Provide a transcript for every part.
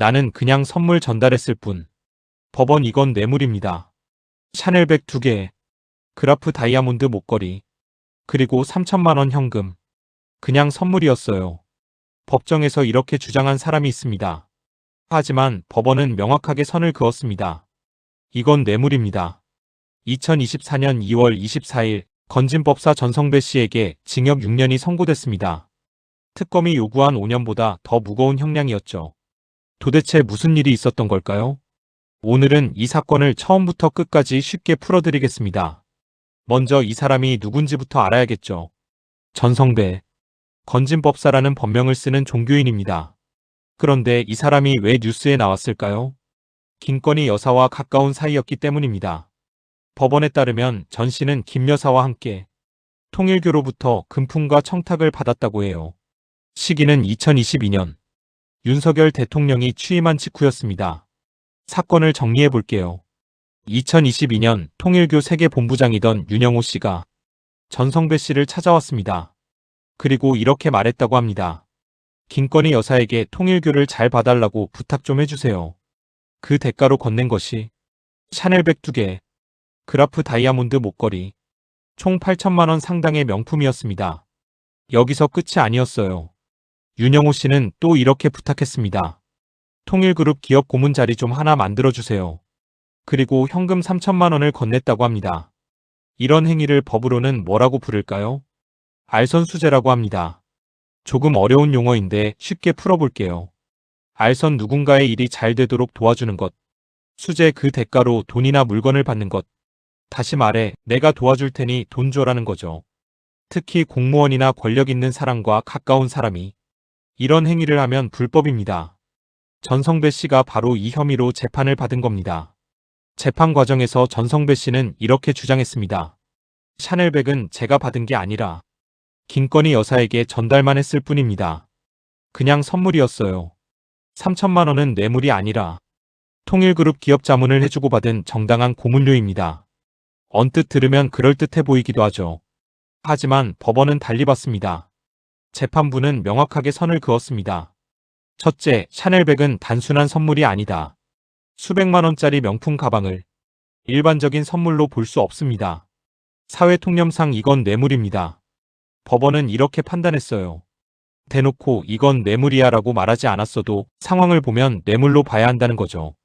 나는 그냥 선물 전달했을 뿐. 법원 이건 뇌물입니다. 샤넬백 2개, 그라프 다이아몬드 목걸이, 그리고 3천만 원 현금. 그냥 선물이었어요. 법정에서 이렇게 주장한 사람이 있습니다. 하지만 법원은 명확하게 선을 그었습니다. 이건 뇌물입니다. 2024년 2월 24일 건진법사 전성배 씨에게 징역 6년이 선고됐습니다. 특검이 요구한 5년보다 더 무거운 형량이었죠. 도대체 무슨 일이 있었던 걸까요? 오늘은 이 사건을 처음부터 끝까지 쉽게 풀어드리겠습니다. 먼저 이 사람이 누군지부터 알아야겠죠. 전성배, 건진법사라는 법명을 쓰는 종교인입니다. 그런데 이 사람이 왜 뉴스에 나왔을까요? 김건희 여사와 가까운 사이였기 때문입니다. 법원에 따르면 전 씨는 김 여사와 함께 통일교로부터 금품과 청탁을 받았다고 해요. 시기는 2022년 윤석열 대통령이 취임한 직후였습니다. 사건을 정리해 볼게요. 2022년 통일교 세계본부장이던 윤영호 씨가 전성배 씨를 찾아왔습니다. 그리고 이렇게 말했다고 합니다. 김건희 여사에게 통일교를 잘 봐달라고 부탁 좀 해주세요. 그 대가로 건넨 것이 샤넬백 2개, 그라프 다이아몬드 목걸이, 총 8천만 원 상당의 명품이었습니다. 여기서 끝이 아니었어요. 윤영호 씨는 또 이렇게 부탁했습니다. 통일그룹 기업 고문 자리 좀 하나 만들어주세요. 그리고 현금 3천만 원을 건넸다고 합니다. 이런 행위를 법으로는 뭐라고 부를까요? 알선수재라고 합니다. 조금 어려운 용어인데 쉽게 풀어볼게요. 알선 누군가의 일이 잘 되도록 도와주는 것. 수재 그 대가로 돈이나 물건을 받는 것. 다시 말해 내가 도와줄 테니 돈 줘라는 거죠. 특히 공무원이나 권력 있는 사람과 가까운 사람이 이런 행위를 하면 불법입니다. 전성배 씨가 바로 이 혐의로 재판을 받은 겁니다. 재판 과정에서 전성배 씨는 이렇게 주장했습니다. 샤넬백은 제가 받은 게 아니라 김건희 여사에게 전달만 했을 뿐입니다. 그냥 선물이었어요. 3천만 원은 뇌물이 아니라 통일그룹 기업 자문을 해주고 받은 정당한 고문료입니다. 언뜻 들으면 그럴듯해 보이기도 하죠. 하지만 법원은 달리 봤습니다. 재판부는 명확하게 선을 그었습니다. 첫째, 샤넬백은 단순한 선물이 아니다. 수백만 원짜리 명품 가방을 일반적인 선물로 볼 수 없습니다. 사회 통념상 이건 뇌물입니다. 법원은 이렇게 판단했어요. 대놓고 이건 뇌물이야 라고 말하지 않았어도 상황을 보면 뇌물로 봐야 한다는 거죠.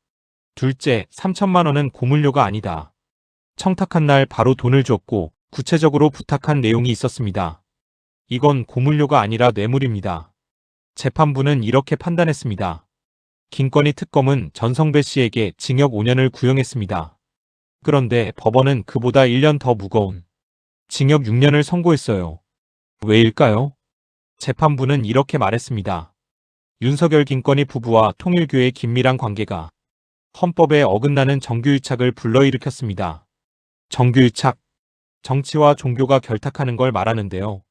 둘째, 3천만 원은 고물료가 아니다. 청탁한 날 바로 돈을 줬고 구체적으로 부탁한 내용이 있었습니다. 이건 고물료가 아니라 뇌물입니다. 재판부는 이렇게 판단했습니다. 김건희 특검은 전성배 씨에게 징역 5년을 구형했습니다. 그런데 법원은 그보다 1년 더 무거운 징역 6년을 선고했어요. 왜일까요? 재판부는 이렇게 말했습니다. 윤석열 김건희 부부와 통일교의 긴밀한 관계가 헌법에 어긋나는 정규유착을 불러일으켰습니다. 정규유착, 정치와 종교가 결탁하는 걸 말하는데요.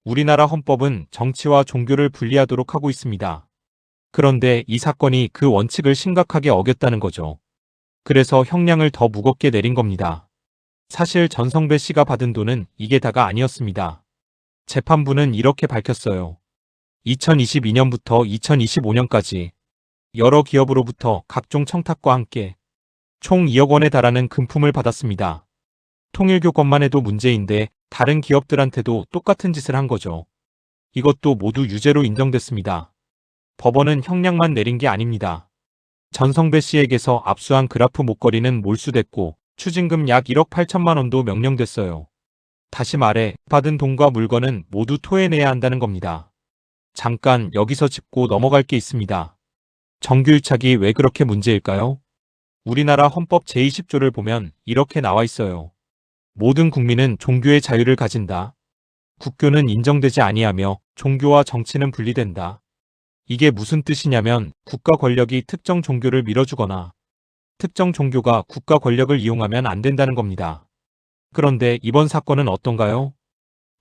우리나라 헌법은 정치와 종교를 분리하도록 하고 있습니다. 그런데 이 사건이 그 원칙을 심각하게 어겼다는 거죠. 그래서 형량을 더 무겁게 내린 겁니다. 사실 전성배 씨가 받은 돈은 이게 다가 아니었습니다. 재판부는 이렇게 밝혔어요. 2022년부터 2025년까지 여러 기업으로부터 각종 청탁과 함께 총 2억 원에 달하는 금품을 받았습니다. 통일교 것만 해도 문제인데 다른 기업들한테도 똑같은 짓을 한 거죠. 이것도 모두 유죄로 인정됐습니다. 법원은 형량만 내린 게 아닙니다. 전성배 씨에게서 압수한 그라프 목걸이는 몰수됐고 추징금 약 1억 8천만 원도 명령됐어요. 다시 말해 받은 돈과 물건은 모두 토해내야 한다는 겁니다. 잠깐 여기서 짚고 넘어갈 게 있습니다. 정규유착이 왜 그렇게 문제일까요? 우리나라 헌법 제20조를 보면 이렇게 나와 있어요. 모든 국민은 종교의 자유를 가진다. 국교는 인정되지 아니하며 종교와 정치는 분리된다. 이게 무슨 뜻이냐면 국가 권력이 특정 종교를 밀어주거나 특정 종교가 국가 권력을 이용하면 안 된다는 겁니다. 그런데 이번 사건은 어떤가요?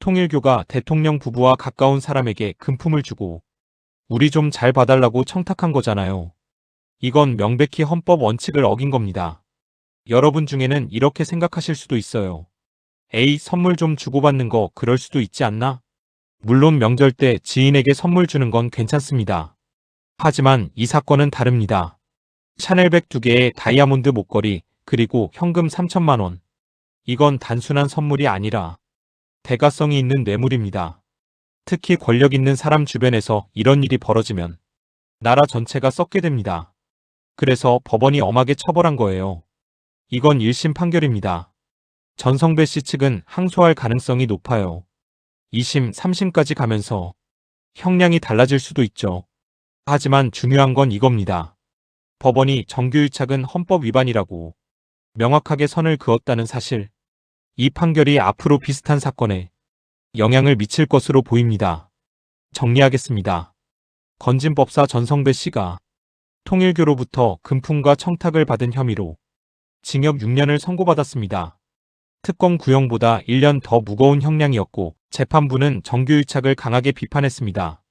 통일교가 대통령 부부와 가까운 사람에게 금품을 주고 우리 좀 잘 봐달라고 청탁한 거잖아요. 이건 명백히 헌법 원칙을 어긴 겁니다. 여러분 중에는 이렇게 생각하실 수도 있어요. 에이, 선물 좀 주고받는 거 그럴 수도 있지 않나? 물론 명절 때 지인에게 선물 주는 건 괜찮습니다. 하지만 이 사건은 다릅니다. 샤넬백 2개의 다이아몬드 목걸이 그리고 현금 3천만 원. 이건 단순한 선물이 아니라 대가성이 있는 뇌물입니다. 특히 권력 있는 사람 주변에서 이런 일이 벌어지면 나라 전체가 썩게 됩니다. 그래서 법원이 엄하게 처벌한 거예요. 이건 1심 판결입니다. 전성배 씨 측은 항소할 가능성이 높아요. 2심, 3심까지 가면서 형량이 달라질 수도 있죠. 하지만 중요한 건 이겁니다. 법원이 정규유착은 헌법 위반이라고 명확하게 선을 그었다는 사실. 이 판결이 앞으로 비슷한 사건에 영향을 미칠 것으로 보입니다. 정리하겠습니다. 건진법사 전성배 씨가 통일교로부터 금품과 청탁을 받은 혐의로 징역 6년을 선고받았습니다. 특검 구형보다 1년 더 무거운 형량이었고 재판부는 정규유착을 강하게 비판했습니다.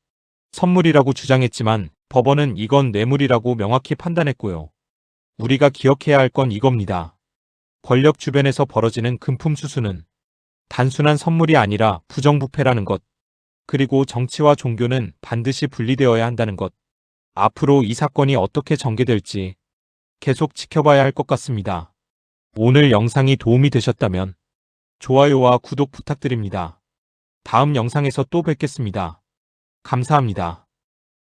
선물이라고 주장했지만 법원은 이건 뇌물이라고 명확히 판단했고요. 우리가 기억해야 할 건 이겁니다. 권력 주변에서 벌어지는 금품 수수는 단순한 선물이 아니라 부정부패라는 것. 그리고 정치와 종교는 반드시 분리되어야 한다는 것. 앞으로 이 사건이 어떻게 전개될지 계속 지켜봐야 할 것 같습니다. 오늘 영상이 도움이 되셨다면 좋아요와 구독 부탁드립니다. 다음 영상에서 또 뵙겠습니다. 감사합니다.